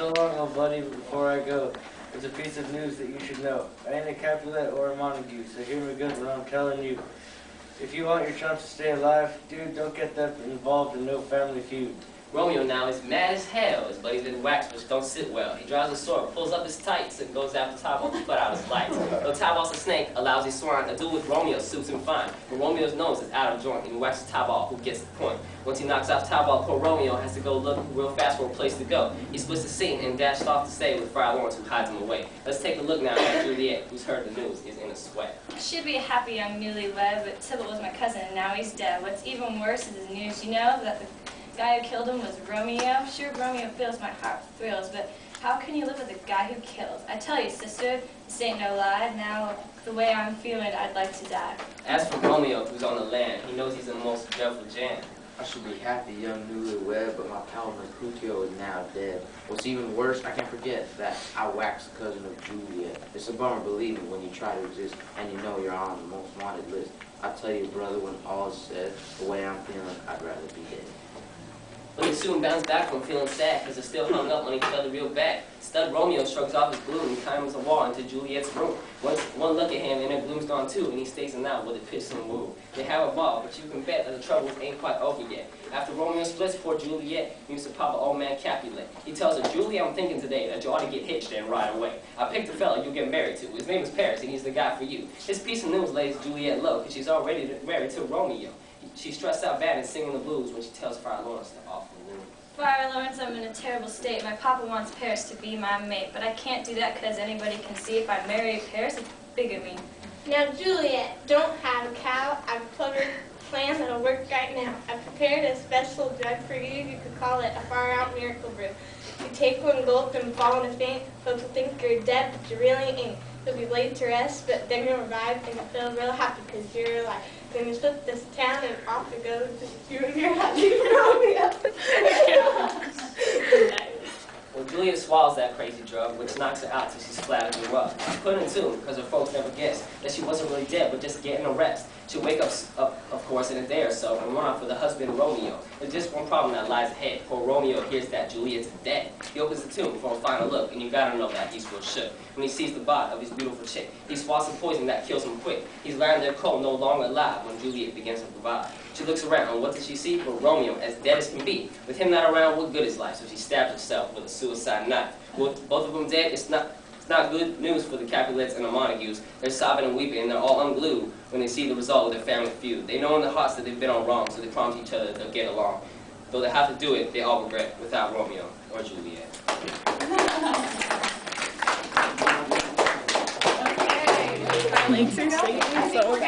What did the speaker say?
So long, old buddy, before I go, there's a piece of news that you should know. I ain't a Capulet or a Montague, so hear me good when I'm telling you. If you want your chumps to stay alive, dude, don't get them involved in no family feud. Romeo now is mad as hell. His buddy's been waxed, which don't sit well. He draws a sword, pulls up his tights, and goes after Tybalt to put out his lights. Though Tybalt's a snake, allows his sworn a duel with Romeo suits him fine. But Romeo's nose is out of joint, and he waxes Tybalt, who gets the point. Once he knocks off Tybalt, poor Romeo has to go look real fast for a place to go. He splits the scene and dashed off to stay with Friar Lawrence, who hides him away. Let's take a look now at Juliet, who's heard the news, is in a sweat. I should be a happy young newlywed, but Tybalt was my cousin, and now he's dead. What's even worse is the news, you know, that the guy who killed him was Romeo. Sure, Romeo fills my heart with thrills, but how can you live with a guy who killed? I tell you, sister, this ain't no lie. Now, the way I'm feeling, I'd like to die. As for Romeo, who's on the land, he knows he's in the most dreadful jam. I should be happy, young newlywed, but my pal Mercutio is now dead. What's even worse, I can't forget that I waxed the cousin of Juliet. It's a bummer, believe me, when you try to exist and you know you're on the most wanted list. I tell you, brother, when all is said, the way I'm feeling, I'd rather be dead. But they soon bounce back from feeling sad because they're still hung up on each other real bad. Stud Romeo shrugs off his gloom and climbs a wall into Juliet's room. One look at him and her gloom's gone too, and he stays in out with a piss and woo. They have a ball, but you can bet that the troubles ain't quite over yet. After Romeo splits, poor Juliet meets to pop an old man Capulet. He tells her, Julie, I'm thinking today that you ought to get hitched and right away. I picked a fella you'll get married to. His name is Paris, and he's the guy for you. This piece of news lays Juliet low, because she's already married to Romeo. She's stressed out bad and singing the blues when she tells Friar Lawrence to offer the room. Friar Lawrence, I'm in a terrible state. My papa wants Paris to be my mate, but I can't do that because anybody can see if I marry Paris, it's bigamy. Now, Juliet, don't have a cow. I've a clever plan that'll work right now. I've prepared a special drug for you. You could call it a far-out miracle brew. You take one gulp and fall in a faint. Folks will think you're dead, but you really ain't. You'll be laid to rest, but then you'll revive and you'll feel real happy because you're alive. Then you flip this town and off it goes. You and your happy Romeo. Well, Juliet swallows that crazy drug, which knocks her out till she's flat on the rug. Put in tune, because her folks never guessed that she wasn't really dead, but just getting a rest. She'll wake up, of course, in a day or so and run off with her husband, Romeo. There's just one problem that lies ahead. Poor Romeo hears that Juliet's dead. He opens the tomb for a final look, and you gotta know that he's real shook. When he sees the body of his beautiful chick, he swallows some poison that kills him quick. He's learned their cold no longer alive when Juliet begins to provide. She looks around, and what does she see? Well, Romeo, as dead as can be. With him not around, what good is life? So she stabs herself with a suicide knife. With both of them dead, it's not good news for the Capulets and the Montagues. They're sobbing and weeping, and they're all unglued when they see the result of their family feud. They know in their hearts that they've been on wrong, so they promise each other they'll get along. Though they have to do it, they all regret without Romeo or Juliet. Links are so